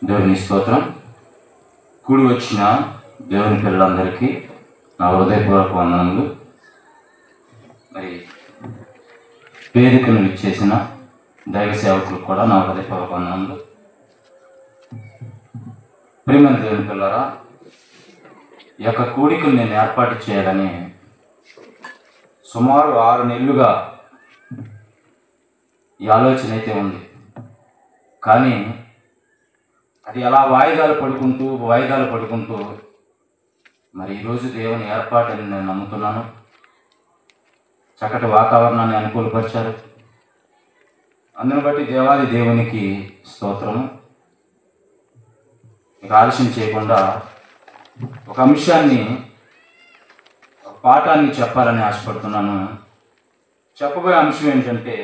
దేవుని స్తోత్రం. కూడి వచ్చిన దేవుని పిల్లలందరికీ నా హృదయపూర్వక వందనములు. మరి వేదికను ఇచ్చేసిన దైవ సేవకులకు కూడా నా హృదయపూర్వక వందనములు. ప్రియమైన దేవుని పిల్లరా, ఈ యొక్క కూడికను నేను ఏర్పాటు చేయాలని సుమారు 6 నెలలుగా ఈ ఆలోచన అయితే ఉంది. కానీ అది ఎలా వాయిదాలు పడుకుంటూ మరి ఈరోజు దేవుని ఏర్పాటుని నేను నమ్ముతున్నాను. చక్కటి వాతావరణాన్ని అనుకూలపరిచారు. అందుని బట్టి దేవాది దేవునికి స్తోత్రము. ఇక ఆలస్యం చేయకుండా ఒక అంశాన్ని, ఒక పాఠాన్ని చెప్పాలని ఆశపడుతున్నాను. చెప్పబోయే అంశం ఏంటంటే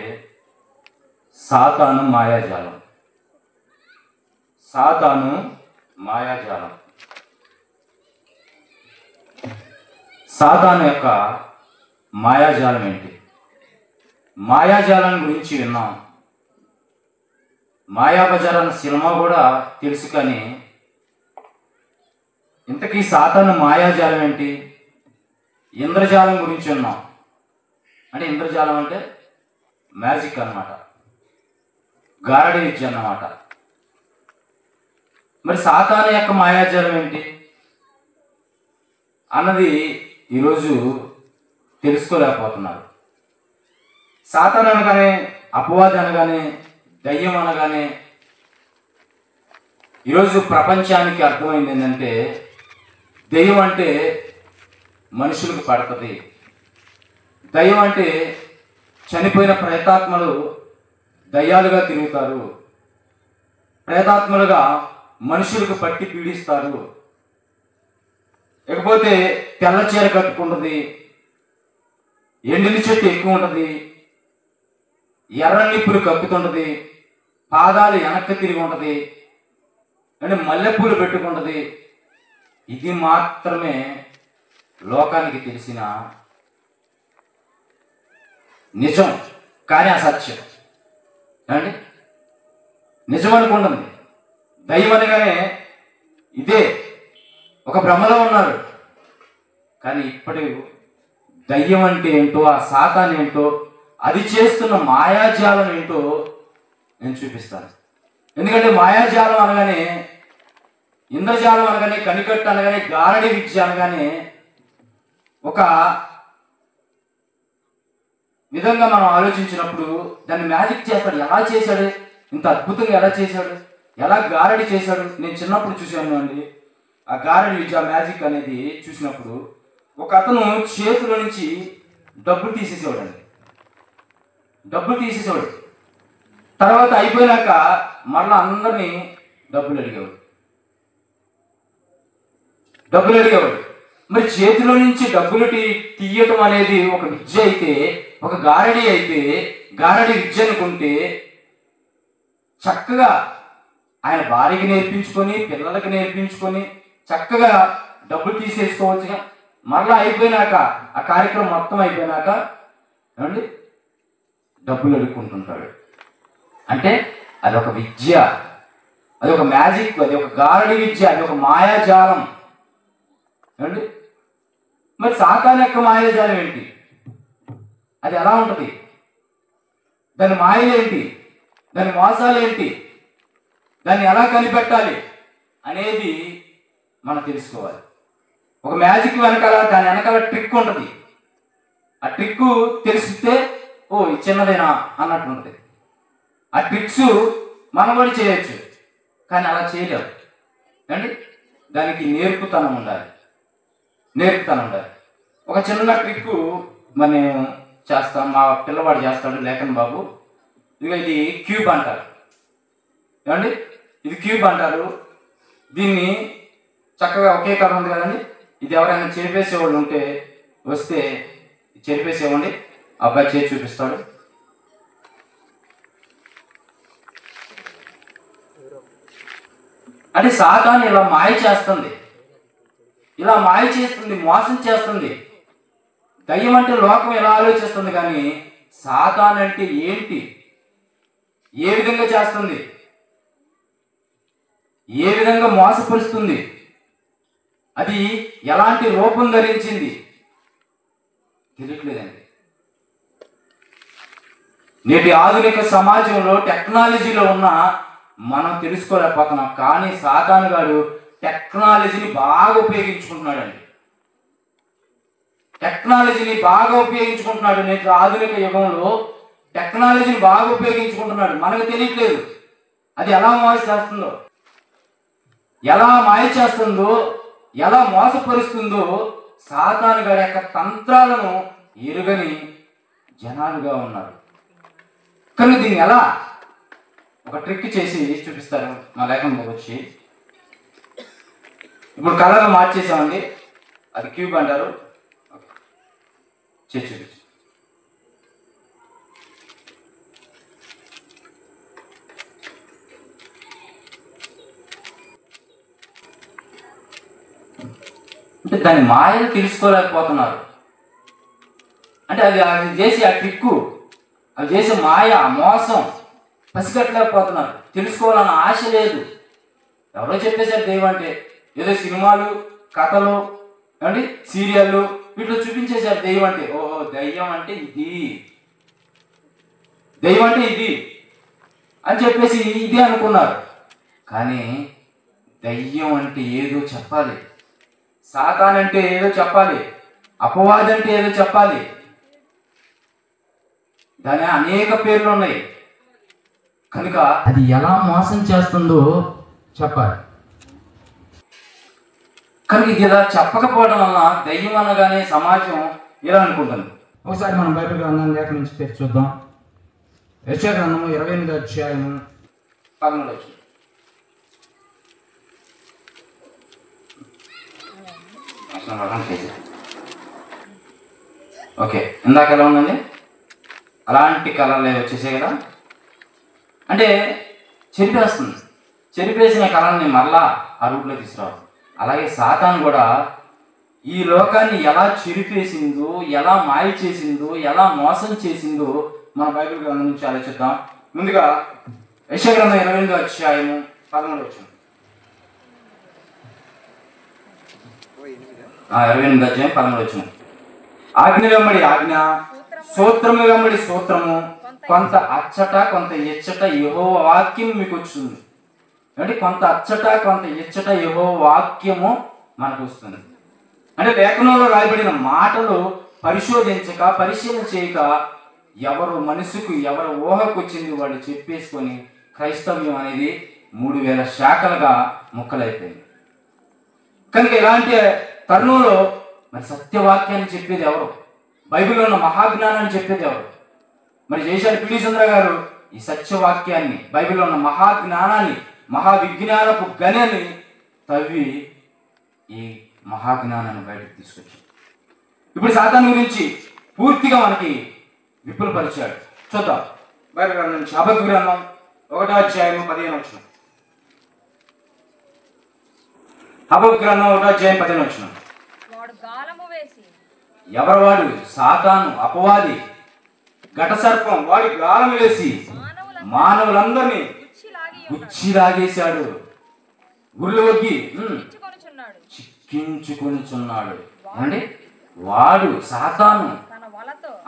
సాతాను మాయాజాలం. సాతాను మాయాజాలం. సాతాను యొక్క మాయాజాలం ఏంటి? మాయాజాలం గురించి విన్నాం. మాయాబజార్ అన్న సినిమా కూడా తెలుసు. కానీ ఇంతకీ సాతాను మాయాజాలం ఏంటి? ఇంద్రజాలం గురించి విన్నాం. అంటే ఇంద్రజాలం అంటే మ్యాజిక్ అన్నమాట, గారడి విద్య అన్నమాట. మరి సాతాను యొక్క మాయాజాలం ఏంటి అన్నది ఈరోజు తెలుసుకోలేకపోతున్నారు. సాతాను అనగానే, అపవాది అనగానే, దయ్యం అనగానే ఈరోజు ప్రపంచానికి అర్థమైంది ఏంటంటే దయ్యం అంటే మనుషులకు పడుతుంది. దయ్యం అంటే చనిపోయిన ప్రేతాత్మలు దయ్యాలుగా తిరుగుతారు. ప్రేతాత్మలుగా మనుషులకు పట్టి పీడిస్తారు. ఇకపోతే తెల్ల చీర కట్టుకుంటుంది, ఎండిన చెట్టు ఎక్కువ ఉంటుంది, ఎర్ర నిప్పులు కప్పుతుంటుంది, పాదాలు వెనక్కి తిరిగి ఉంటుంది, అంటే మల్లెపూలు పెట్టుకుంటుంది. ఇది మాత్రమే లోకానికి తెలిసిన నిజం, కానీ అసత్యం. ఏమండి, నిజం అనుకుంటుంది. దయ్యం అనగానే ఇదే ఒక భ్రమలో ఉన్నారు. కానీ ఇప్పుడు దయ్యం అంటే ఏంటో, ఆ సాతాను ఏంటో, అది చేస్తున్న మాయాజాలం ఏంటో నేను చూపిస్తాను. ఎందుకంటే మాయాజాలం అనగానే, ఇంద్రజాలం అనగానే, కనికట్టు అనగానే, గారడి విద్య అనగానే ఒక విధంగా మనం ఆలోచించినప్పుడు దాన్ని మ్యాజిక్ చేస్తాడు. ఎలా చేశాడు? ఇంత అద్భుతంగా ఎలా చేశాడు? ఎలా గారడి చేశాడు? నేను చిన్నప్పుడు చూశాను అండి ఆ గారడి విద్య, మ్యాజిక్ అనేది చూసినప్పుడు ఒక అతను చేతిలో నుంచి డబ్బులు తీసేసేవాడు. డబ్బులు తీసేసేవాడు. తర్వాత అయిపోయినాక మళ్ళీ అందరినీ డబ్బులు అడిగేవాడు. మరి చేతిలో నుంచి డబ్బులు తీయటం అనేది ఒక విద్య అయితే, ఒక గారడి అయితే, గారడి విద్య అనుకుంటే చక్కగా ఆయన భార్యకి నేర్పించుకొని, పిల్లలకి నేర్పించుకొని చక్కగా డబ్బులు తీసేసుకోవచ్చుగా. మరలా అయిపోయినాక, ఆ కార్యక్రమం మొత్తం అయిపోయినాక ఏమండి డబ్బులు అడుక్కుంటుంటాడు. అంటే అదొక విద్య, అది ఒక మ్యాజిక్, అది ఒక గారడి విద్య, అది ఒక మాయాజాలం. ఏమండి, మరి సాతాను యొక్క మాయాజాలం ఏంటి? అది ఎలా ఉంటుంది? దాని మాయలు ఏంటి? దాని మోసాలు ఏంటి? దాన్ని ఎలా కనిపెట్టాలి అనేది మనం తెలుసుకోవాలి. ఒక మ్యాజిక్ వెనకాల, దాని వెనకాల ట్రిక్ ఉంటుంది. ఆ ట్రిక్ తెలిస్తే ఓ ఇది చిన్నదేనా అన్నట్టు ఉంటుంది. ఆ ట్రిక్స్ మనం కూడా చేయొచ్చు, కానీ అలా చేయలేము. అండి, దానికి నేర్పుతనం ఉండాలి. ఒక చిన్న ట్రిక్ మరి నేను చేస్తాను, మా పిల్లవాడు చేస్తాడు, లేఖన్ బాబు. ఇక ఇది క్యూబ్ అంటారు. ఏమండి, ఇది క్యూబ్ అంటారు. దీన్ని చక్కగా ఒకే కర్ర ఉంది కదండి, ఇది ఎవరైనా చెరిపేసేవాళ్ళు ఉంటే వస్తే చెరిపేసేవ్వండి. అబ్బాయి చేసి చూపిస్తాడు. అంటే సాతాను ఇలా మాయ చేస్తుంది, మోసం చేస్తుంది. దయ్యం అంటే లోకం ఎలా ఆలోచిస్తుంది, కానీ సాతాను అంటే ఏంటి, ఏ విధంగా చేస్తుంది? ఏ విధంగా మోసపరుస్తుంది, అది ఎలాంటి రూపం ధరించింది తెలియట్లేదండి. నేటి ఆధునిక సమాజంలో టెక్నాలజీలో ఉన్న మనం తెలుసుకోలేకపోతున్నాం. కానీ సాతాను గాడు టెక్నాలజీని బాగా ఉపయోగించుకుంటున్నాడండి. టెక్నాలజీని బాగా ఉపయోగించుకుంటున్నాడు. నేటి ఆధునిక యుగంలో టెక్నాలజీని బాగా ఉపయోగించుకుంటున్నాడు. మనకు తెలియట్లేదు అది ఎలా మాయ చేస్తుందో, ఎలా మాయ చేస్తుందో, ఎలా మోసపరుస్తుందో సాతాను గారి యొక్క తంత్రాలను ఎరుగని జనాలుగా ఉన్నారు. కానీ దీన్ని ఎలా ఒక ట్రిక్ చేసి చూపిస్తారు మా లేఖనంలో వచ్చి. ఇప్పుడు కలర్లు మార్చేసామండి, అది క్యూబ్ అంటారు. చేసి చూపించు. అంటే దాని మాయను తెలుసుకోలేకపోతున్నారు. అంటే అది చేసి ఆ ట్రిక్కు, అవి చేసే మాయ, మోసం పసిగట్టలేకపోతున్నారు. తెలుసుకోవాలన్న ఆశ లేదు. ఎవరో చెప్పేశారు దైవం అంటే, ఏదో సినిమాలు, కథలు, ఏమండి సీరియళ్ళు వీటిలో చూపించేశారు దైవం అంటే. ఓహో దయ్యం అంటే ఇది, దైవం అంటే ఇది అని చెప్పేసి ఇది అనుకున్నారు. కానీ దయ్యం అంటే ఏదో చెప్పాలి, సాతాన్ అంటే ఏదో చెప్పాలి, అపవాది అంటే ఏదో చెప్పాలి. దాని అనేక పేర్లు ఉన్నాయి కనుక అది ఎలా మోసం చేస్తుందో చెప్పాలి. కనుక ఇది ఇలా చెప్పకపోవడం వలన దయ్యం అనగానే సమాజం ఇలా అనుకుంటుంది. ఒకసారి మనం బైబిల్ గ్రంథం లేఖ నుంచి తెచ్చి చూద్దాం. యెషయా గ్రంథము 28వ అధ్యాయము 13వ వచనం. ఓకే, ఇందాక ఎలా ఉందండి? అలాంటి కళలు వచ్చేసాయి కదా. అంటే చెరిపేస్తుంది, చెరిపేసిన కళని మరలా ఆ రూట్లో తీసుకురావాలి. అలాగే సాతాను కూడా ఈ లోకాన్ని ఎలా చెరిపేసిందో, ఎలా మాయ చేసిందో, ఎలా మోసం చేసిందో మన బైబిల్ గ్రంథం నుంచి ఆలోచిద్దాం. ముందుగా యెషయా గ్రంథం 28వ అధ్యాయము 13వ వచనం. 28వ అధ్యాయం 13వ వచనం. ఆజ్ఞ వెంబడి ఆజ్ఞ, సూత్రము వెంబడి సూత్రము, కొంత అచ్చట కొంత ఇచ్చట యెహోవా వాక్యం మీకు వచ్చింది. అంటే కొంత అచ్చట కొంత ఇచ్చట యెహోవా వాక్యము మనకు వస్తుంది. అంటే లేఖనంలో రాయబడిన మాటలు పరిశోధించక, పరిశీలన చేయక, ఎవరు మనసుకు, ఎవరు ఊహకు వచ్చింది వాళ్ళు చెప్పేసుకొని క్రైస్తవ్యం అనేది 3000 శాఖలుగా ముక్కలైపోయింది. కనుక ఇలాంటి తరుణంలో మరి సత్యవాక్యాన్ని చెప్పేది ఎవరు? బైబిల్లో ఉన్న మహాజ్ఞానాన్ని చెప్పేది ఎవరు? మరి జయశాలి పిడి చంద్ర గారు ఈ సత్యవాక్యాన్ని, బైబిల్లో ఉన్న మహాజ్ఞానాన్ని, మహావిజ్ఞానపు గనిని తవ్వి ఈ మహాజ్ఞానాన్ని బయటకు తీసుకొచ్చాడు. ఇప్పుడు సాతాను గురించి పూర్తిగా మనకి విపులపరిచాడు. చూద్దాం బైబిల్ గ్రంథం నుంచి హబక్కూ గ్రంథం 1వ అధ్యాయం 15వ వచనం. హబక్కూ గ్రంథం 1వ అధ్యాయం 15వ వచనం. ఎవరు వాడు? సాతాను, అపవాది, ఘట సర్పం. వాడి గాలం వేసి మానవులందరినీ గుచ్చి లాగేశాడు, గుర్రొగ్గి చిక్కించుకొనిచున్నాడు. అంటే వాడు సాతాను,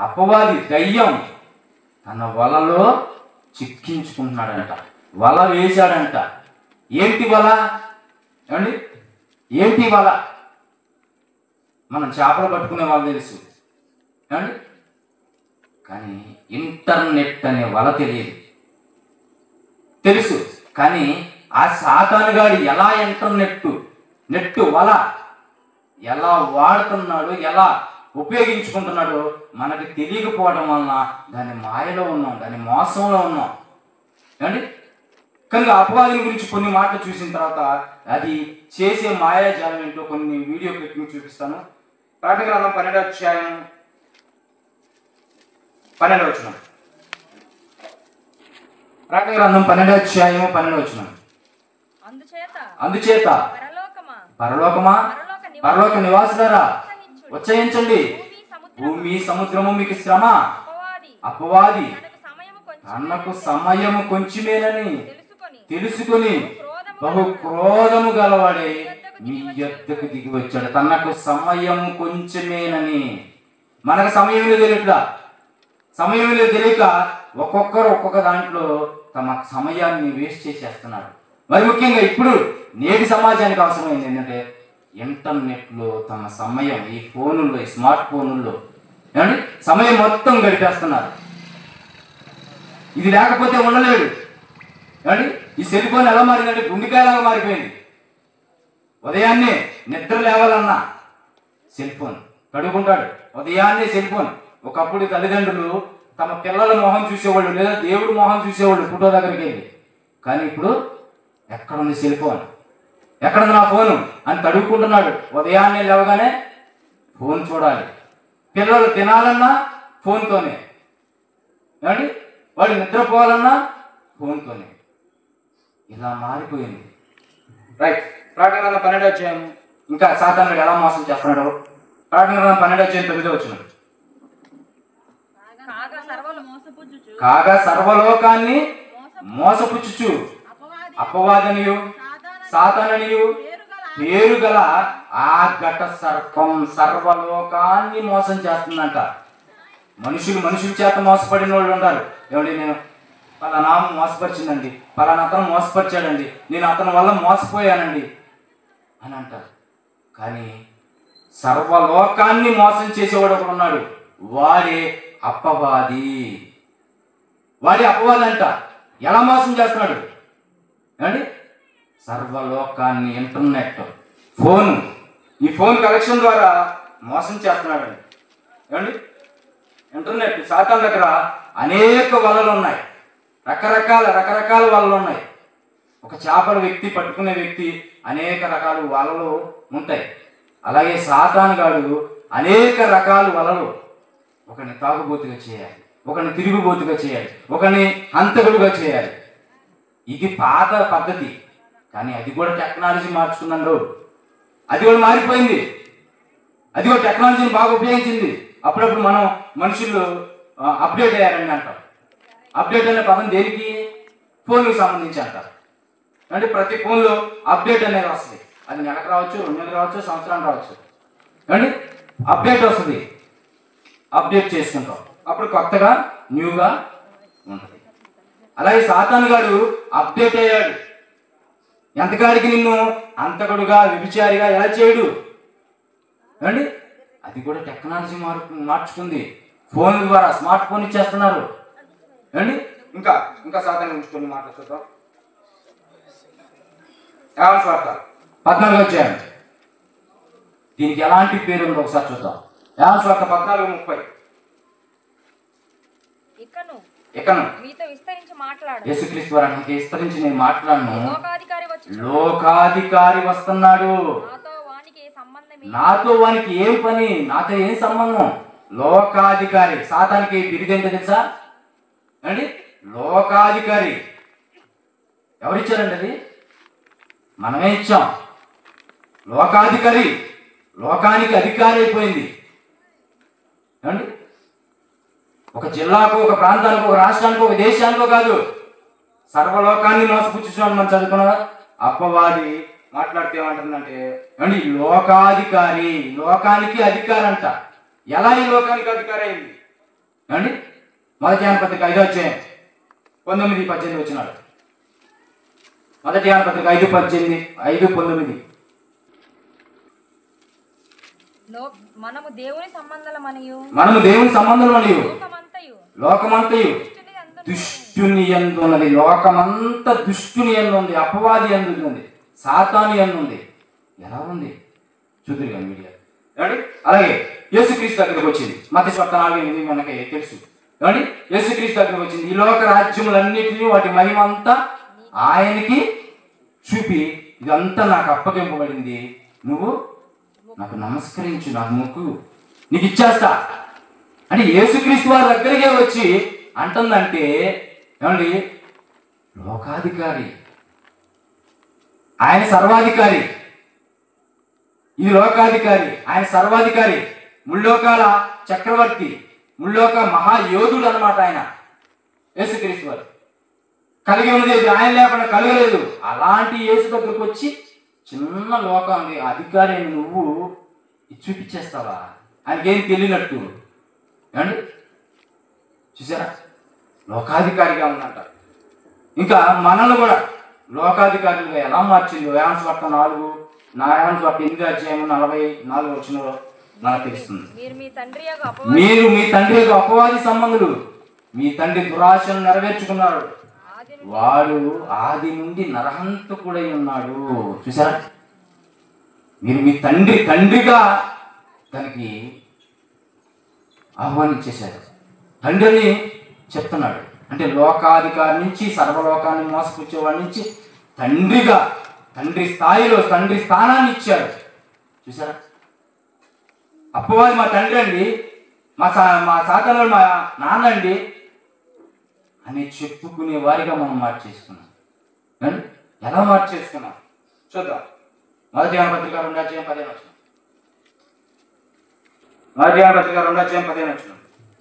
అపవాది, దయ్యం తన వలలో చిక్కించుకుంటున్నాడంట, వల వేశాడంట. ఏంటి వల? ఏమండి ఏంటి వల? మనం చేపలు పట్టుకునే వాళ్ళు తెలుసు ఏమండి, కానీ ఇంటర్నెట్ అనే వల తెలియదు. తెలుసు కానీ ఆ సాతాను గాడు ఎలా నెట్టు వల ఎలా వాడుతున్నాడో, ఎలా ఉపయోగించుకుంటున్నాడో మనకి తెలియకపోవడం వలన దాని మాయలో ఉన్నాం, దాని మోసంలో ఉన్నాం ఏమండి. కనుక అపవాదిని గురించి కొన్ని మాటలు చూసిన తర్వాత అది చేసే మాయాజాలం ఏంటో కొన్ని వీడియో క్లిప్పింగ్ చూపిస్తాను. ప్రకటన గ్రంథం 12వ అధ్యాయం 12వ వచనం. ప్రకటన గ్రంథం 12వ అధ్యాయం 12వ వచనం. అందుచేత పరలోకమా, పరలోక నివాసులారా ఉచ్చయించండి, భూమి సముద్రము మీకు శ్రమ. అపవాది తనకు సమయము కొంచెమేనని తెలుసుకొని బహు క్రోధము గలవాడే మీ యొద్దకు దిగి వచ్చాడు. తనకు సమయం కొంచెమేనని. మనకు సమయం లేదు తెలియట్లా. సమయం లేదు తెలియక ఒక్కొక్కరు ఒక్కొక్క దాంట్లో తమ సమయాన్ని వేస్ట్ చేసేస్తున్నారు. మరి ముఖ్యంగా ఇప్పుడు నేటి సమాజానికి అవసరమైంది ఏంటంటే ఇంటర్నెట్లో తమ సమయం, ఈ ఫోనుల్లో, ఈ స్మార్ట్ ఫోనుల్లో ఏమండి సమయం మొత్తం గడిపేస్తున్నారు. ఇది లేకపోతే ఉండలేడు. ఏమండి ఈ సెల్ ఫోన్ ఎలా మారిందంటే గుండెకాయలాగా మారిపోయింది. ఉదయాన్నే నిద్ర లేవాలన్నా సెల్ ఫోన్ కడుగుకుంటాడు, ఉదయాన్నే సెల్ ఫోన్. ఒకప్పుడు తల్లిదండ్రులు తమ పిల్లల మొహం చూసేవాళ్ళు, లేదా దేవుడు మొహం చూసేవాళ్ళు ఫోటో దగ్గరికి వెళ్ళి. కానీ ఇప్పుడు ఎక్కడుంది సెల్ ఫోన్, ఎక్కడుంది నా ఫోను అని తడుగుకుంటున్నాడు. ఉదయాన్నే లేవగానే ఫోన్ చూడాలి. పిల్లలు తినాలన్నా ఫోన్తోనే, ఏమండి వాడు నిద్రపోవాలన్నా ఫోన్తోనే. ఇలా మారిపోయింది. రైట్. ప్రకటన గ్రంథం 12వ అధ్యాయం ఇంకా సాతానుడు ఎలా మోసం చేస్తున్నాడు. ప్రకటన గ్రంథం 12వ అధ్యాయం 9వ వచనం. కాగా సర్వలోకాన్ని మోసపుచ్చుచు అపవాదనియు సాతాననియు పేరు గల ఆ ఘట సర్పం సర్వలోకాన్ని మోసం చేస్తుందంట. మనుషుల చేత మోసపడిన వాళ్ళు ఉంటారు. ఏమండి నేను పలానా మోసపరిచిందండి, పలానా అతను మోసపరిచాడండి, నేను అతని వల్ల మోసపోయానండి అని అంటారు. కానీ సర్వలోకాన్ని మోసం చేసేవాడు ఒకడు ఉన్నాడు. వాడే అపవాది. వాడి అపవాది అంట. ఎలా మోసం చేస్తున్నాడు ఏమండి? సర్వలోకాన్ని ఇంటర్నెట్, ఫోను, ఈ ఫోన్ కలెక్షన్ ద్వారా మోసం చేస్తున్నాడండి. ఏమండి ఇంటర్నెట్ సాతాను దగ్గర అనేక వలలు ఉన్నాయి. రకరకాల వలలు ఉన్నాయి. ఒక చేపల వ్యక్తి పట్టుకునే వ్యక్తి అనేక రకాల వలలు ఉంటాయి. అలాగే సాతాను గాడు అనేక రకాల వలలు. ఒకరిని తాగుబోతుగా చేయాలి, ఒకరిని తిరుగుబోతుగా చేయాలి, ఒకరిని హంతకుడుగా చేయాలి. ఇది పాత పద్ధతి. కానీ అది కూడా టెక్నాలజీ మార్చుకున్నాడు. అది కూడా మారిపోయింది. అది కూడా టెక్నాలజీని బాగా ఉపయోగించింది. అప్పుడప్పుడు మనం మనుషులు అప్డేట్ అయ్యారని అంటాం. అప్డేట్ అనే పదం దేనికి? ఫోన్కి సంబంధించి అంటారు. అంటే ప్రతి ఫోన్లో అప్డేట్ అనేది వస్తుంది. అది నెలకు రావచ్చు, 2 నెలలు రావచ్చు, సంవత్సరం రావచ్చు. అండి అప్డేట్ వస్తుంది. అప్డేట్ చేసుకుంటాం. అప్పుడు కొత్తగా న్యూగా ఉంటుంది. అలాగే సాతాను గాడు అప్డేట్ అయ్యాడు. ఎంతకాడికి నిన్ను అంతకుడుగా వ్యభిచారిగా ఎలా చేయడు అండి? అది కూడా టెక్నాలజీ మార్చుకుంది. ఫోన్ ద్వారా స్మార్ట్ ఫోన్ ఇచ్చేస్తున్నారు అండి. ఇంకా సాతాను గురించి కొన్ని మాట్లాడుతుంటాం. యోహాను సువార్త 14వ అధ్యాయం. దీనికి ఎలాంటి పేరు ఉందో ఒకసారి చూద్దాం. యోహాను సువార్త 14:30. ఇకను యేసుక్రీస్తు వారు అంటే విస్తరించి నేను మాట్లాడను. లోకాధికారి వస్తున్నాడు. నాతో వానికి ఏం పని, నాతో ఏం సంబంధం? లోకాధికారి. సాతానికి బిరుదేంటో తెలుసా అండి? లోకాధికారి. ఎవరిచ్చారండి అది? మనమే ఇచ్చాం. లోకాధికారి, లోకానికి అధికారి అయిపోయింది అండి. ఒక జిల్లాకు, ఒక ప్రాంతానికి, ఒక రాష్ట్రానికి, ఒక దేశానికో కాదు, సర్వలోకాన్ని మోసపుచ్చుతున్నాడు. మనం చదువుకున్న అపవాది మాట్లాడితే ఏమంటుందంటే అండి లోకాధికారి, లోకానికి అధికారి అంట. ఎలా ఈ లోకానికి అధికారి అయింది అండి? 1 యోహాను పత్రిక 5వ అధ్యాయం 19-18 వచ్చినాడు. 1 యోహాను పత్రిక 5:19. మనము దేవుని సంబంధమనియు లోకమంతయు దుష్టుని యందు ఉన్నది. లోకమంతా దుష్టుని యందు ఉంది, అపవాది యందు ఉంది, సాతాను యందు ఉంది. ఎలా ఉంది చూద్దురుగా మీడియా ఏమండి. అలాగే యేసుక్రీస్తు దగ్గరకు వచ్చింది. మత్తయి 4:8 మనకి తెలుసు ఏమండి. యేసుక్రీస్తు దగ్గరకు వచ్చింది. ఈ లోక రాజ్యములన్నిటినీ వాటి మహిమ అంతా ఆయనకి చూపి, ఇదంతా నాకు అప్పగింపబడింది, నువ్వు నాకు నమస్కరించు, నాకు మొక్కు, నీకు ఇచ్చేస్తా అంటే యేసుక్రీస్తు వారి దగ్గరికే వచ్చి అంటుందంటే ఏమండి లోకాధికారి, ఆయన సర్వాధికారి. ఇది లోకాధికారి, ఆయన సర్వాధికారి, ముల్లోకాల చక్రవర్తి, ముల్లోక మహాయోధుడు అన్నమాట ఆయన యేసుక్రీస్తు వారు. కలిగి ఉన్నది ఆయన లేకుండా కలగలేదు. అలాంటి యేసు దగ్గరకు వచ్చి చిన్న లోకాన్ని అధికారి నువ్వు చూపించేస్తావా? ఆయనకేం తెలియనట్టు. ఏమండి చూసారా, లోకాధికారిగా ఉందంట. ఇంకా మనల్ని కూడా లోకాధికారులుగా ఎలా మార్చిందో యోహాను సువార్త 8:44 మనకు తెలుస్తుంది. మీరు మీ తండ్రి యొక్క అపవాది సంబంధులు, మీ తండ్రి దురాశను నెరవేర్చుకున్నాడు, వాడు ఆది నుండి నరహంతకుడై ఉన్నాడు. చూసారా, మీరు మీ తండ్రిగా దానికి ఆహ్వానించేశారు. తండ్రిని చెప్తున్నాడు అంటే లోకాధికారి నుంచి సర్వలోకాన్ని మోసపుచ్చేవాడి నుంచి తండ్రిగా, తండ్రి స్థాయిలో తండ్రి స్థానాన్ని ఇచ్చాడు. చూసారా, అప్పవాది మా తండ్రి అండి, మా సాతాను మా నాన్న అండి అని చెప్పుకునే వారిగా మనం మార్చేసుకున్నాం. ఎలా మార్చేసుకున్నాం చూద్దాం. 1 యోహాను పత్రిక 2:15. 1 యోహాను పత్రిక 2:15.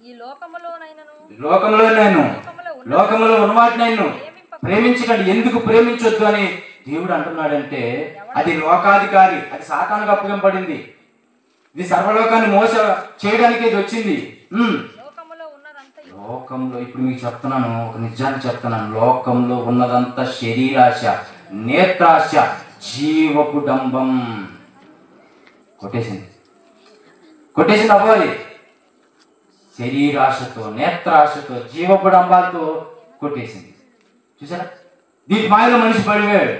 ఈ లోకములోనైనను లోకములో ఉన్నవాటినైను ప్రేమించకండి. ఎందుకు ప్రేమించొద్దు అని దేవుడు అంటున్నాడంటే అది లోకాధికారి, అది సాతానుకు అప్పగింపబడింది. ఇది సర్వలోకాన్ని మోస చేయడానికి ఇది వచ్చింది. లోకంలో ఇప్పుడు మీకు చెప్తున్నాను, ఒక నిజాన్ని చెప్తున్నాను. లోకంలో ఉన్నదంతా శరీరాశ, నేత్రాశ, జీవపు డంబం. కొట్టేసింది అవ్వాలి. శరీరాశతో, నేత్రాశతో, జీవపు డంబాలతో కొట్టేసింది. చూసారా, దీని మాయలో మనిషి పడిపోయాడు.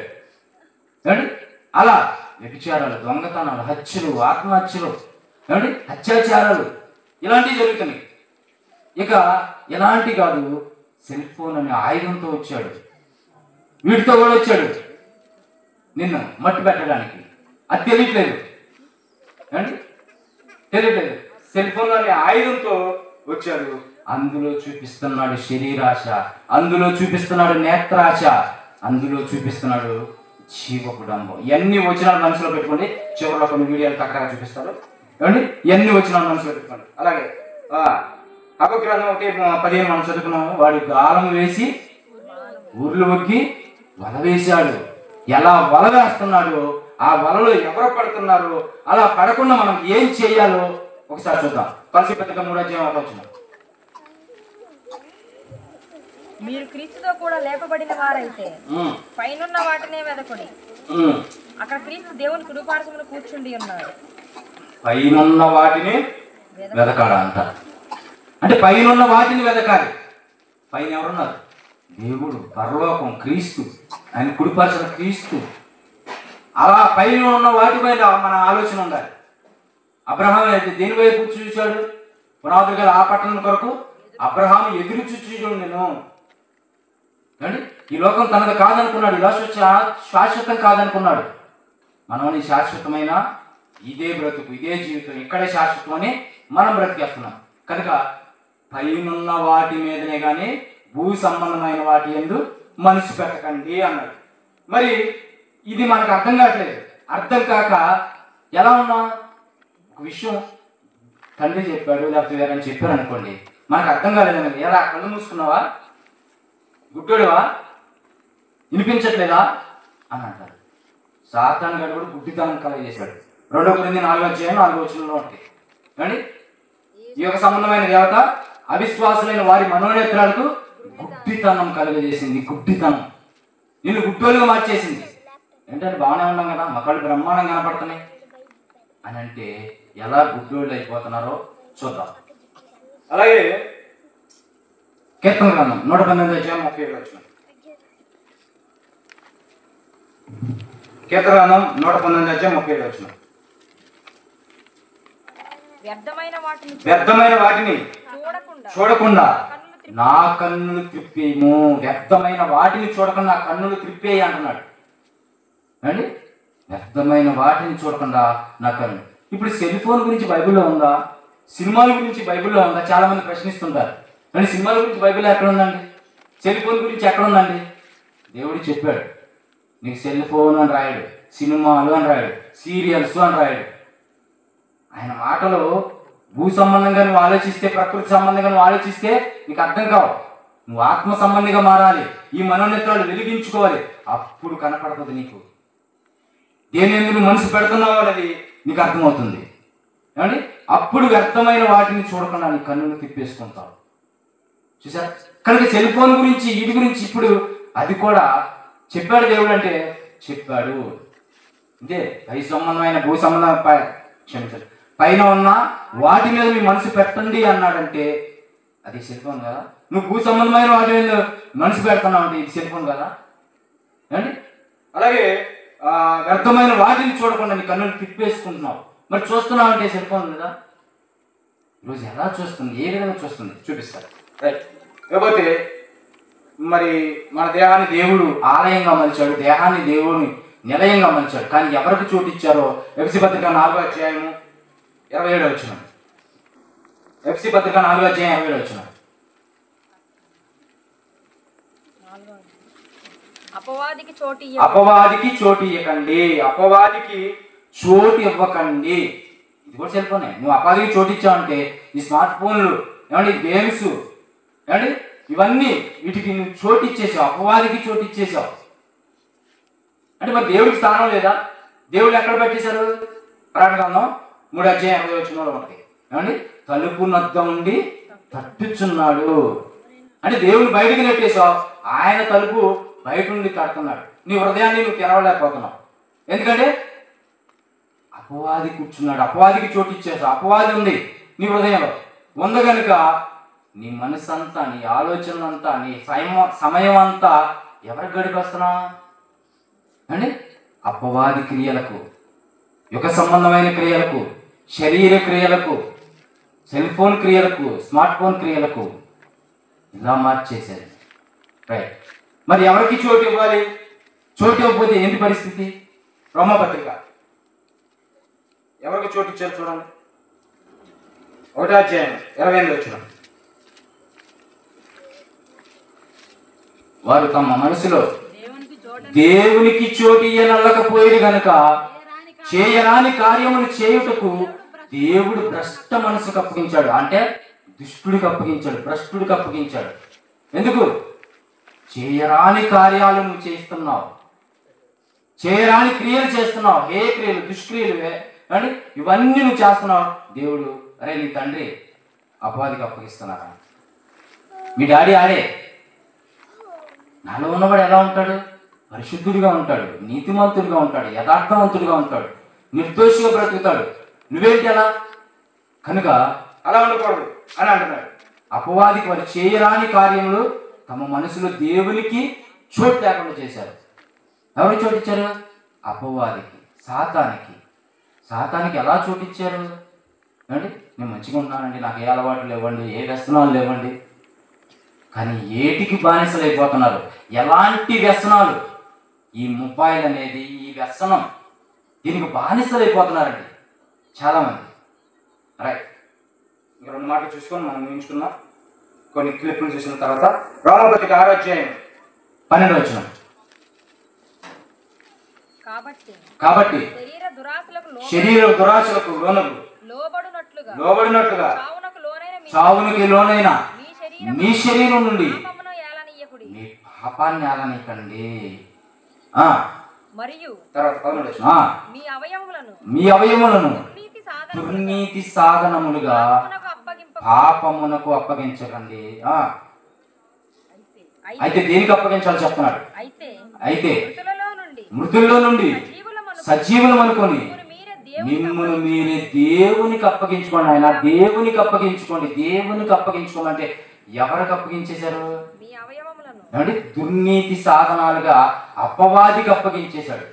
అలా వ్యభిచారాలు, దొంగతనాలు, హత్యలు, ఆత్మహత్యలు, అత్యాచారాలు ఇలాంటివి జరుగుతున్నాయి. ఇక ఎలాంటి కాదు, సెల్ ఫోన్ అనే ఆయుధంతో వచ్చాడు. వీటితో కూడా వచ్చాడు నిన్ను మట్టి పెట్టడానికి. అది తెలియట్లేదు. సెల్ ఫోన్ అనే ఆయుధంతో వచ్చాడు. అందులో చూపిస్తున్నాడు శరీరాశ, అందులో చూపిస్తున్నాడు నేత్రాశ, అందులో చూపిస్తున్నాడు జీవపు డంబం. ఇవన్నీ వచనాలు మనసులో పెట్టుకోండి. చివరిలో కొన్ని వీడియోలు తక్కడగా చూపిస్తారు. ఇవన్నీ వచనాలు మనసులో పెట్టుకోండి. అలాగే హబక్కూ గ్రంథం 1:15 మనం చదువుకున్నాము. వాడు గాలం వేసి ఊర్లు ఒగ్గి వల వేశాడు. ఎలా వల వేస్తున్నాడు, ఆ వలలో ఎవరు పడుతున్నారు, అలా పడకుండా మనం ఏం చేయాలో ఒకసారి చూద్దాం. కొలస్సీ పత్రిక 3:1. మీరు క్రీస్తుతో కూడా లేపబడిన వారైతే పైనున్న వాటినే వెదకుడి. అక్కడ క్రీస్తు దేవుని కుడిపార్శ్వమున కూర్చుండి ఉన్నాడు. పైనున్న వాటిని వెదకాలంట. అంటే పైనున్న వాటిని వెదకాలి. పైన ఎవరున్నారు? దేవుడు, పరలోకం, క్రీస్తు, ఆయన కుడిపార్శ్వన క్రీస్తు. అలా పైన ఉన్న వాటిపైన మన ఆలోచన ఉండాలి. అబ్రహాం అయితే దేని వైపు చూశాడు? పునాదులు గారు ఆ పట్టణం కొరకు అబ్రహాం ఎదురు చూచాడు. నేను ఈ లోకం తనది కాదనుకున్నాడు, ఇలా శాశ్వతం కాదనుకున్నాడు. మనం శాశ్వతమైన ఇదే బ్రతుకు, ఇదే జీవితం, ఇక్కడే శాశ్వతం అని మనం బ్రతికేస్తున్నాం. కనుక పైనున్న వాటి మీదనే కానీ భూ సంబంధమైన వాటి యందు మనసు పెట్టకండి అన్నాడు. మరి ఇది మనకు అర్థం కావట్లేదు. అర్థం కాక ఎలా ఉన్నాం? ఒక విషయం తండ్రి చెప్పాడు, లేకపోతే వేరని చెప్పారు అనుకోండి, మనకు అర్థం కాలేదండి. ఎలా కళ్ళు మూసుకున్నావా, గుడ్డోడివా, వినిపించట్లేదా అని అంటారు. సాతాను గారు కూడా గుడ్డితనం కలగజేశాడు. 2 కొరింథీ 4:4 ఉంటాయి. కానీ ఈ యొక్క సంబంధమైన దేవత అవిశ్వాసులైన వారి మనోనేత్రాలకు గుడ్డితనం కలుగజేసింది. గుడ్డితనం నిన్ను గుడ్డోలుగా మార్చేసింది. ఏంటంటే బాగానే ఉన్నాం కదా, మా కళ్ళు బ్రహ్మాండంగా కనపడుతున్నాయి అని అంటే ఎలా గుడ్డోళ్ళు అయిపోతున్నారో చూద్దాం. అలాగే కీర్తన గ్రంథం 119:37. కీర్తన గ్రంథం 119:37. వ్యర్థమైన వాటిని చూడకుండా నా కన్నులు త్రిప్పేము. వ్యర్థమైన వాటిని చూడకుండా నా కన్నులు త్రిప్పేయి అంటున్నాడు. అండి, వ్యర్థమైన వాటిని చూడకుండా నా కన్ను. ఇప్పుడు సెల్ ఫోన్ గురించి బైబిల్లో ఉందా? సినిమాల గురించి బైబిల్లో ఉందా? చాలా మంది ప్రశ్నిస్తుంటారు. కానీ సినిమాల గురించి బైబిల్లో ఎక్కడ ఉందండి? సెల్ ఫోన్ గురించి ఎక్కడ ఉందండి? దేవుడు చెప్పాడు, నీకు సెల్ ఫోన్ అని రాయడు, సినిమాలు అని రాయడు, సీరియల్స్ అని రాయడు. ఆయన మాటలో భూ సంబంధంగా నువ్వు ఆలోచిస్తే, ప్రకృతి సంబంధంగా నువ్వు ఆలోచిస్తే నీకు అర్థం కావు. నువ్వు ఆత్మ సంబంధిగా మారాలి. ఈ మనోనేత్రాలు వెలిగించుకోవాలి. అప్పుడు కనపడుతుంది నీకు దేని ఎందుకు మనసు పెడుతున్నావు అనేది నీకు అర్థమవుతుంది. ఏమండి? అప్పుడు వ్యర్థమైన వాటిని చూడకుండా నీ కన్నులు తిప్పేసుకుంటావు. చూసారా? కనుక సెల్ ఫోన్ గురించి వీటి గురించి ఇప్పుడు అది కూడా చెప్పాడు దేవుడు. అంటే చెప్పాడు ఇదే పై సంబంధమైన భూ సంబంధం క్షమించాలి పైన ఉన్న వాటి మీద మీ మనసు పెట్టండి అన్నాడంటే అది సెల్ ఫోన్ కదా. నువ్వు భూ సంబంధమైన వాటి మీద మనసు పెడుతున్నావు అంటే ఇది సెల్ ఫోన్ కదా. ఏమండి? అలాగే వ్యర్థమైన వాటిని చూడకుండా నీ కన్నులు తిప్పేసుకుంటున్నావు. మరి చూస్తున్నావు అంటే సెల్ ఫోన్ కదా. ఈరోజు ఎలా చూస్తుంది, ఏ విధంగా చూస్తుంది చూపిస్తారు. రైట్. లేకపోతే మరి మన దేహాన్ని దేవుడు ఆలయంగా మలిచాడు, దేహాన్ని దేవుడిని నిలయంగా మలిచాడు. కానీ ఎవరికి చోటు ఇచ్చారో ఎఫ్ఎస్సీ పత్రిక 4వ అధ్యాయము 27వ వచనం. ఎఫ్ఎస్సీ పత్రిక 4వ అధ్యాయం 27వ వచనం. అపవాదికి చోటు ఇవ్వకండి. అపవాదికి చోటు ఇవ్వకండి. ఇది కూడా సెల్ ఫోనే. నువ్వు అపవాదికి చోటు ఇచ్చావంటే ఈ స్మార్ట్ ఫోన్లు ఏమండి, గేమ్స్ ఏమండి, ఇవన్నీ వీటికి నువ్వు చోటు ఇచ్చేసావు, అపవాదికి చోటు ఇచ్చేసావు. అంటే మరి దేవుడికి స్థానం లేదా? దేవుడు ఎక్కడ పెట్టేశారు? ప్రకటన 3వ అధ్యాయం 20వ వచనంలో ఉంటుంది. ఏమండి? తలుపు నద్ద ఉండి తట్టుచున్నాడు. అంటే దేవుని బయటికి నెట్టేసావు, ఆయన తలుపు బయట నుండి తడుతున్నాడు. నీ హృదయాన్ని నువ్వు తెరవలేకపోతున్నావు. ఎందుకంటే అపవాది కూర్చున్నాడు, అపవాదికి చోటు ఇచ్చేసావు. అపవాది ఉంది నీ హృదయంలో. ఉంది కనుక నీ మనసు అంతా, నీ ఆలోచన అంతా, నీ సమయం అంతా ఎవరికి గడిపేస్తున్నావు అండి? అపవాది క్రియలకు, యుగ సంబంధమైన క్రియలకు, శరీర క్రియలకు, సెల్ ఫోన్ క్రియలకు, స్మార్ట్ ఫోన్ క్రియలకు ఇలా మార్చేసేది. రైట్. మరి ఎవరికి చోటు ఇవ్వాలి? చోటు ఇవ్వకపోతే ఏంటి పరిస్థితి? రోమపత్రిక ఎవరికి చోటు ఇచ్చారు చూడండి. 1వ అధ్యాయం 28వ వచనం. వారు తమ మనసులో దేవునికి చోటు ఇయ్యనల్లకపోయేది గనుక చేయరాని కార్యములు చేయుటకు దేవుడు భ్రష్ట మనసుకు అప్పగించాడు. అంటే దుష్టుడికి అప్పగించాడు, భ్రష్టుడికి అప్పగించాడు. ఎందుకు? చేయరాని కార్యాలు నువ్వు చేస్తున్నావు, చేయరాని క్రియలు చేస్తున్నావు, ఏ క్రియలు, దుష్క్రియలు అంటే ఇవన్నీ నువ్వు చేస్తున్నావు. దేవుడు అరే నీ తండ్రి అపవాదికి అప్పగిస్తున్నారా? మీ డాడీ ఆడే. నాలో ఉన్నవాడు ఎలా ఉంటాడు? పరిశుద్ధుడిగా ఉంటాడు, నీతిమంతుడిగా ఉంటాడు, యథార్థవంతుడిగా ఉంటాడు, నిర్దోషిగా బ్రతుకుతాడు. నువ్వేంటి అలా? కనుక అలా ఉండకూడదు అని అంటున్నాడు. అపవాదికి వారు చేయరాని కార్యములు తమ మనసులో దేవునికి చోటు లేకుండా చేశారు. ఎవరు చోటు ఇచ్చారు? అపవాదికి, సాతానికి. సాతానికి ఎలా చోటు ఇచ్చారు? ఏమండి? నేను మంచిగా ఉన్నానండి, నాకు ఏ అలవాట్లు లేవండి, ఏ వ్యసనాలు లేవండి. కానీ ఏటికి బానిసలు అయిపోతున్నారు? ఎలాంటి వ్యసనాలు? ఈ మొబైల్ అనేది, ఈ వ్యసనం, దీనికి బానిసలు అయిపోతున్నారండి చాలామంది. రైట్. ఇంకా 2 మాటలు చూసుకొని మనం ఊహించుకున్నాం. కొన్ని క్లిప్పులు చూసిన తర్వాత రోమపత్రిక 6వ అధ్యాయం 12వ వచనం. కాబట్టి శరీర దురాశలకు లోబడినట్లుగా చావునికి లోనైన మీ శరీరం నుండి మీ పాపాన్ని ఏలనీయకండి. మీ అవయములను దుర్నీతి సాధనములుగా పాపమునకు అప్పగించకండి. అయితే దేనికి అప్పగించాలో చెప్తున్నాడు. అయితే మృతుల్లో నుండి సజీవులం అనుకొని మిమ్మల్ని మీరే దేవునికి అప్పగించుకోండి. ఆయన దేవునికి అప్పగించుకోండి. దేవునికి అప్పగించుకోండి అంటే ఎవరికి అప్పగించేశారు? ఏమండి? దుర్నీతి సాధనాలుగా అపవాదికి అప్పగించేశాడు.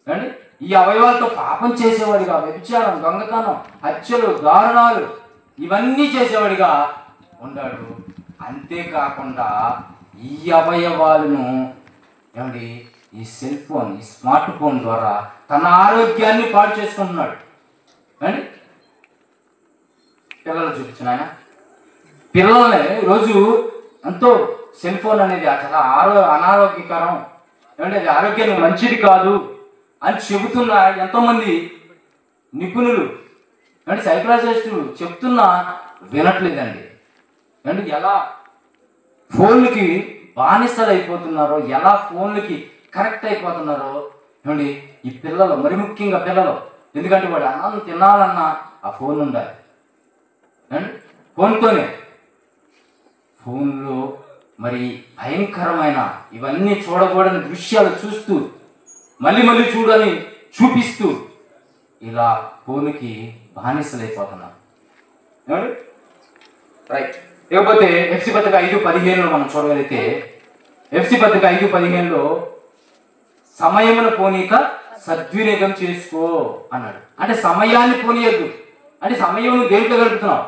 ఏమండి? ఈ అవయవాలతో పాపం చేసేవాడిగా, వ్యభిచారం, దొంగతనం, హత్యలు, దారుణాలు ఇవన్నీ చేసేవాడిగా ఉన్నాడు. అంతేకాకుండా ఈ అవయవాలను ఏమండి ఈ సెల్ ఫోన్, ఈ స్మార్ట్ ఫోన్ ద్వారా తన ఆరోగ్యాన్ని పాడు చేసుకుంటున్నాడు. అండి పిల్లలు చూపించిన ఆయన పిల్లలనే ఈరోజు ఎంతో సెల్ ఫోన్ అనేది చాలా అనారోగ్యకరం, ఏమంటే అది ఆరోగ్యానికి మంచిది కాదు అని చెబుతున్న ఎంతోమంది నిపుణులు, అంటే సైకాలజిస్టులు చెప్తున్నా వినట్లేదండి. అంటే ఎలా ఫోన్లకి బానిసలు అయిపోతున్నారో, ఎలా ఫోన్లకి కరెక్ట్ అయిపోతున్నారో ఏమండి ఈ పిల్లలు, మరి ముఖ్యంగా పిల్లలు. ఎందుకంటే వాడు అన్నం తినాలన్నా ఆ ఫోన్ ఉండాలి అండి. ఫోన్తోనే, ఫోన్లో మరి భయంకరమైన ఇవన్నీ చూడకూడని దృశ్యాలు చూస్తూ మళ్ళీ మళ్ళీ చూడని చూపిస్తూ ఇలా ఫోన్కి బానిసలైపోతున్నారు. రైట్. ఇకపోతే ఎఫ్సి పత్రిక 5:15 మనం చూడగలిగితే, ఎఫ్సి పత్రిక 5:15 సమయమును పోనీక సద్వినియోగం చేసుకో అన్నాడు. అంటే సమయాన్ని పోనీయద్దు. అంటే సమయం దేంట్లో గడుపుతున్నావు?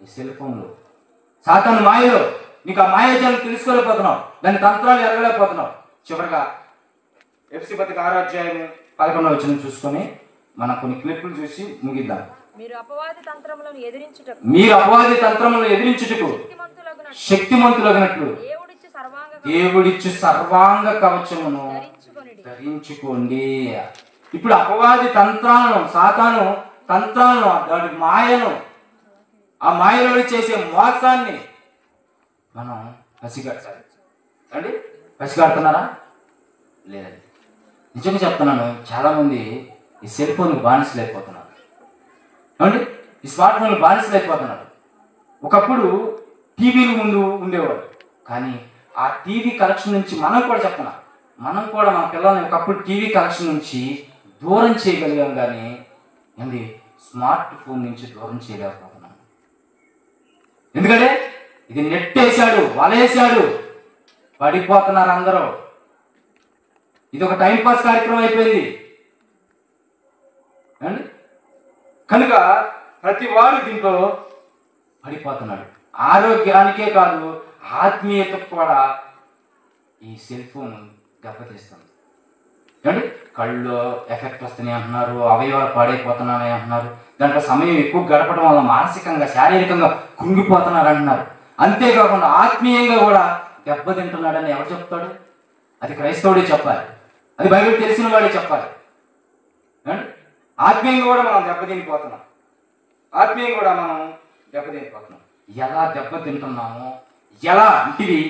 ఈ సెల్ ఫోన్లో, సాతాను మాయలో. నీకు ఆ మాయాజాలను తెలుసుకోలేకపోతున్నావు, దాని తంత్రాలు ఎరగలేకపోతున్నావు. చివరిగా ఎఫ్సి పత్రిక 6:11 చూసుకొని మనం కొన్ని క్లిప్పులు చూసి ముగిద్దాం. మీరు అపవాది తంత్రములను ఎదిరించుటకు శక్తిమంతులగినట్లు దేవుడిచ్చు సర్వాంగ కవచమును ధరించుకోండి. ఇప్పుడు అపవాది తంత్రాలను, సాతాను తంత్రాలను, దాని మాయను, ఆ మాయలో చేసే మోసాన్ని మనం పసిగట్టాలి అండి. పసిగడుతున్నారా? లేదండి. నిజంగా చెప్తున్నాను, చాలామంది ఈ సెల్ ఫోన్కి బానిసలైపోతున్నారు అండి. ఈ స్మార్ట్ ఫోన్లు బానిసలైపోతున్నారు. ఒకప్పుడు టీవీల ముందు ఉండేవాడు, కానీ ఆ టీవీ కలెక్షన్ నుంచి మనం కూడా చెప్తున్నాం, మనం కూడా మన పిల్లల్ని ఒకప్పుడు టీవీ కలెక్షన్ నుంచి దూరం చేయగలిగాం, కానీ ఏంటి స్మార్ట్ ఫోన్ నుంచి దూరం చేయలేకపోతున్నాం. ఎందుకంటే ఇది నెట్టేశాడు, వలేశాడు, పడిపోతున్నారు అందరూ. ఇది ఒక టైంపాస్ కార్యక్రమం అయిపోయింది అండి. కనుక ప్రతి వాడు దీంట్లో పడిపోతున్నాడు. ఆరోగ్యానికే కాదు, ఆత్మీయతకు కూడా ఈ సెల్ ఫోన్ దెబ్బతీస్తుంది అండి. కళ్ళు ఎఫెక్ట్ వస్తున్నాయి అంటున్నారు, అవయవాలు పాడైపోతున్నాయి అంటున్నారు, దాంట్లో సమయం ఎక్కువ గడపడం వల్ల మానసికంగా, శారీరకంగా కృంగిపోతున్నారు అంటున్నారు. అంతేకాకుండా ఆత్మీయంగా కూడా దెబ్బతింటున్నాడని ఎవరు చెప్తాడు? అది క్రైస్తవుడే చెప్పాలి, అది బైబిల్ తెలిసిన వాడే చెప్పాలి. ఆత్మీయంగా కూడా మనం దెబ్బతినిపోతున్నాం, ఎలా దెబ్బతింటున్నామో, ఎలా ఇంటివి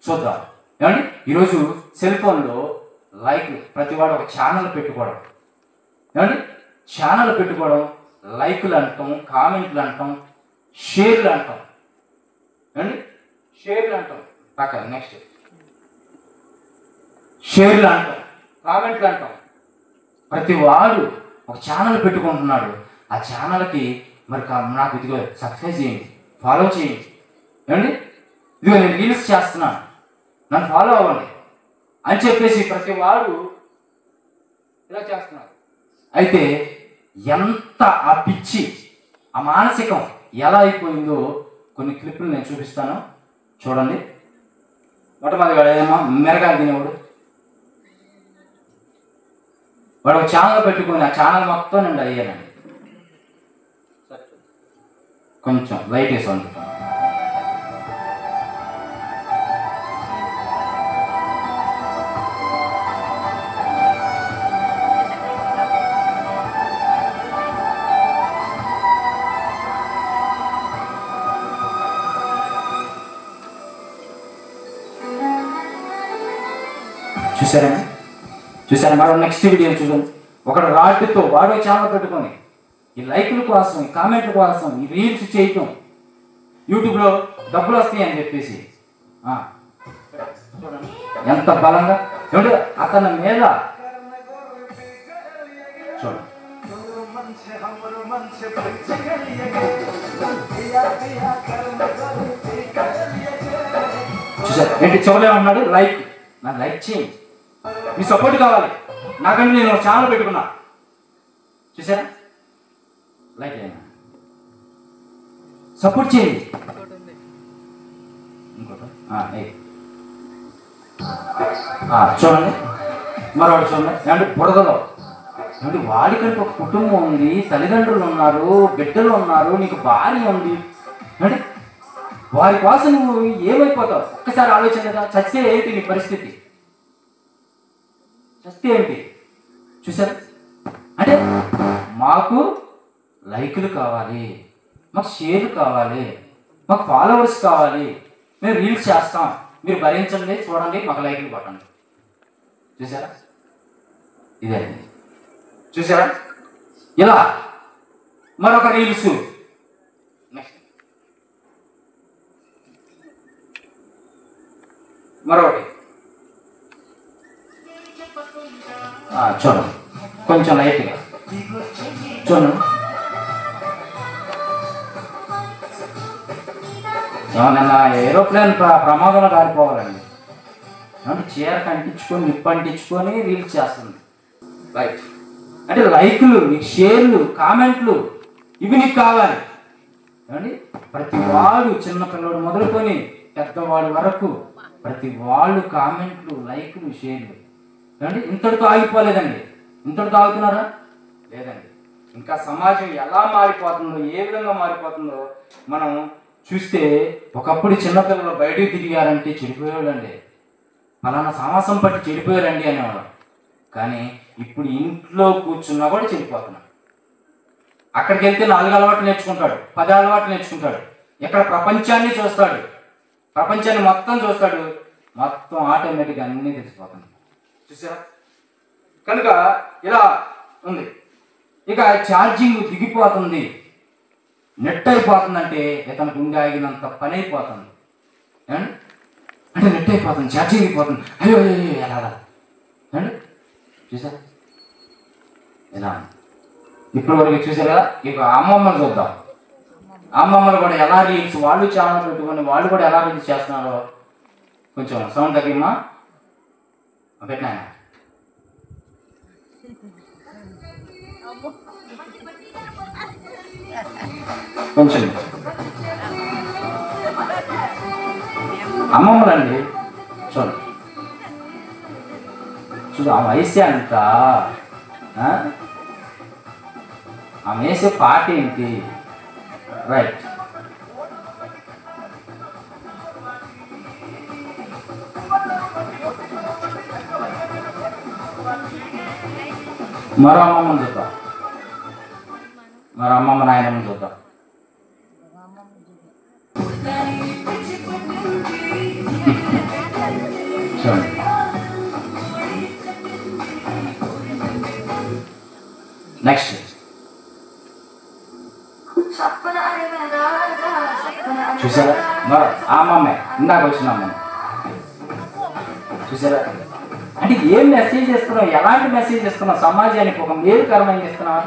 చూద్దాం ఏమండి. ఈరోజు సెల్ ఫోన్లో లైక్లు, ప్రతివాడు ఒక ఛానల్ పెట్టుకోవడం ఏమండి, ఛానల్ పెట్టుకోవడం, లైకులు అంటాం, కామెంట్లు అంటాం, షేర్లు అంటాం ఏమండి, షేర్లు అంటాం. పక్కన నెక్స్ట్ షేర్లు అంటాం, కామెంట్లు అంటాం. ప్రతి వాడు ఒక ఛానల్ పెట్టుకుంటున్నాడు. ఆ ఛానల్కి మరి నాకు ఇదిగో సబ్స్క్రైబ్ చేయండి, ఫాలో చేయండి ఏమండి, ఇదిగో నేను రీల్స్ చేస్తున్నాను, నన్ను ఫాలో అవ్వండి అని చెప్పేసి ప్రతి వాడు ఇలా చేస్తున్నారు. అయితే ఎంత ఆ పిచ్చి, ఆ మానసికం ఎలా అయిపోయిందో కొన్ని క్లిప్పులు నేను చూపిస్తాను, చూడండి. మొట్టమొదటిగా ఏమో మిరగాయలు తినేవాడు, వాడు ఒక ఛానల్ పెట్టుకొని ఆ ఛానల్ మొత్తం నేను అయ్యానండి. కొంచెం లైట్ వేసి వండుతాను. చూసారా మరో నెక్స్ట్ వీడియో చూడండి. ఒకడు రాడ్డుతో వాడో ఛానల్ పెట్టుకొని ఈ లైకుల కోసం, ఈ కామెంట్ల కోసం, ఈ రీల్స్ చేయటం, యూట్యూబ్లో డబ్బులు వస్తాయి అని చెప్పేసి చూడండి ఎంత బలంగా ఏమిటి అతని మీద చూడండి. చూసారు ఏంటి చివరిలో ఉన్నాడు, లైక్, నాకు లైక్ చేయండి, మీ సపోర్ట్ కావాలి నాకంటే, నేను ఛానల్ పెట్టుకున్నా. చూసారా, లైక్ అయినా సపోర్ట్ చేయండి. చూడండి మరొకటి చూడండి ఏమంటే బుడదలో ఏమంటే వాడికంటే ఒక కుటుంబం ఉంది, తల్లిదండ్రులు ఉన్నారు, బిడ్డలు ఉన్నారు, నీకు భార్య ఉంది అంటే వారి కోసం నువ్వు ఏమైపోతావు? ఒక్కసారి ఆలోచన కదా. చస్తే ఏంటి నీ పరిస్థితి? చస్తే ఏంటి? చూసారు అంటే మాకు లైకులు కావాలి, మాకు షేర్లు కావాలి, మాకు ఫాలోవర్స్ కావాలి, మేము రీల్స్ చేస్తాం, మీరు భరించండి, చూడండి, మాకు లైక్లు కొట్టండి. చూసారా? ఇదే చూసారా? ఇలా మరొక రీల్స్. నెక్స్ట్ మరొకటి చూడండి, కొంచెం లైట్గా చూడండి. ఏమన్నా ఏరోప్లేన్ ప్రమాదంలో కారిపోవాలండి. అంటే చీరకు అంటించుకొని నిప్పు అంటించుకొని రీల్స్ చేస్తుంది. రైట్. అంటే లైక్లు, నీకు షేర్లు, కామెంట్లు ఇవి నీకు కావాలి. ఏమండి? ప్రతి వాడు, చిన్నపిల్లడు మొదలుకొని పెద్దవాడు వరకు ప్రతి వాళ్ళు కామెంట్లు, లైక్లు, షేర్లు. ఏమండి? ఇంతటితో ఆగిపోలేదండి. ఇంతటితో ఆగుతున్నారా? లేదండి. ఇంకా సమాజం ఎలా మారిపోతుందో, ఏ విధంగా మారిపోతుందో మనం చూస్తే, ఒకప్పుడు చిన్నపిల్లలు బయటికి తిరిగారంటే చెడిపోయాడండి. ఫలానా సామాసం పట్టి చెడిపోయారండి అనేవాడు. కానీ ఇప్పుడు ఇంట్లో కూర్చున్నా కూడా చెడిపోతున్నాడు. అక్కడికి వెళ్తే 4 అలవాట్లు నేర్చుకుంటాడు, 10 అలవాట్లు నేర్చుకుంటాడు. ఇక్కడ ప్రపంచాన్ని చూస్తాడు, ప్రపంచాన్ని మొత్తం చూస్తాడు, మొత్తం ఆటోమేటిక్గా అన్నీ తెలిసిపోతుంది. చూసారా? కనుక ఇలా ఉంది. ఇక ఛార్జింగ్ దిగిపోతుంది, నెట్ అయిపోతుందంటే ఇతను గుండె ఆగినంత పని అయిపోతుంది. అంటే నెట్ అయిపోతుంది, ఛార్జింగ్ అయిపోతుంది, అయ్యో ఎలా అండి? చూసారా? ఎలా ఇప్పటి వరకు చూసారా? ఇక అమ్మమ్మలు చూద్దాం. అమ్మమ్మలు కూడా ఎలా రీల్స్, వాళ్ళు ఛానల్ పెట్టుకొని వాళ్ళు కూడా ఎలా రీల్స్ చేస్తున్నారో. కొంచెం సౌండ్ తగ్గిమ్మా, పెట్టినా కొంచెం. అమ్మమ్మలండి చూడండి, చూడు ఆ వయసే అంత, ఆమె వేసే పాట ఏంటి? రైట్. మరో అమ్మమ్మని చూద్దాం, మరో అమ్మమ్మ నాయనమ్మని చూద్దాం. చూడండి, నెక్స్ట్ చూసారా? ఆ అమ్మమ్మే, ఇందాక వచ్చిన అమ్మ. చూసారా? అంటే ఏం మెసేజ్ ఇస్తున్నావు, ఎలాంటి మెసేజ్ ఇస్తున్నావు? సమాజానికి ఒక మేలుకరమైన ఇస్తున్నావా?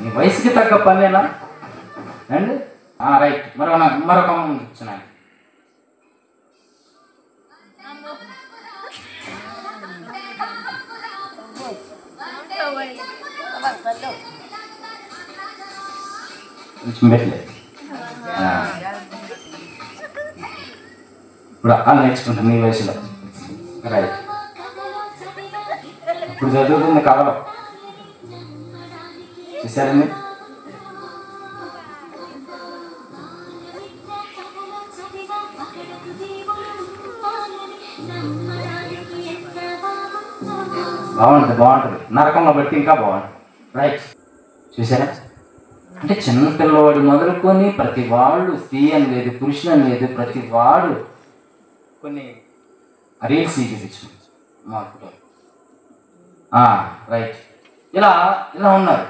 నీ వయసుకి తగ్గ పనేనా అండి? రైట్. మరొక అమ్మ ఇచ్చినా. పెట్టలేదు ఇప్పుడు అలా నేర్చుకుంటాను నీ వయసులో. రైట్. ఇప్పుడు చదువుతుంది కథలో. చూసారండి? బాగుంటుంది. నరకంలో బట్టి ఇంకా బాగుంటుంది. రైట్. చూసారా? అంటే చిన్న పిల్లవాడు మొదలుకొని ప్రతి వాళ్ళు, స్త్రీ అని లేదు, పురుషులు అని లేదు, ప్రతి వాడు కొన్ని రీల్స్ చూపించు మాకు. రైట్. ఇలా ఉన్నారు.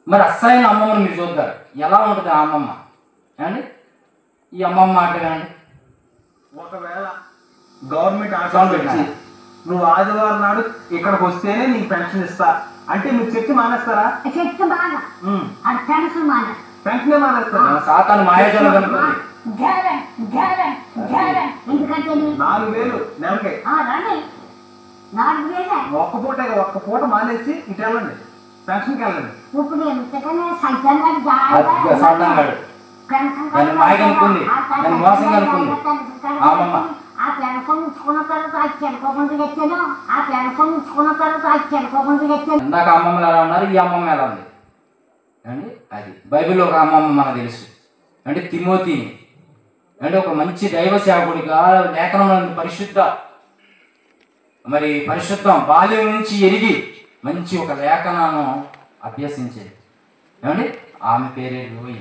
మరి అస్సలైన అమ్మమ్మని మీరు చూద్దారు, ఎలా ఉంటుంది ఆ అమ్మమ్మ అండి? ఈ అమ్మమ్మ మాట కానీ, ఒకవేళ గవర్నమెంట్ ఆటోన్ పెట్టి నువ్వు ఆదివారం నాడు ఇక్కడికి వస్తేనే నీకు పెన్షన్ ఇస్తా అంటే నువ్వు చెట్టు మానేస్తారా? పెన్షన్ మానేస్తారా? సాతాను మాయాజాలం కనుక 4,000 నెలకి ఒక్క పూట మానేసి ఇటు వెళ్ళండి, పెన్షన్కి వెళ్ళండి. మాయ కనుక్కుంది, నేను మోసం కనుక్కుంది అమ్మమ్మ. ఇందాక అమ్మమ్మలు ఎలా ఉన్నారు, ఈ అమ్మమ్మ ఎలా ఉంది అండి? అది బైబిల్లో ఒక అమ్మమ్మ మనకు తెలుసు అంటే తిమోతిని, అంటే ఒక మంచి దైవ సేవకుడిగా లేఖనంలో పరిశుద్ధం బాల్యం నుంచి ఎరిగి మంచి ఒక లేఖనాన్ని అభ్యసించేది. ఏమండి? ఆమె పేరే లోయి.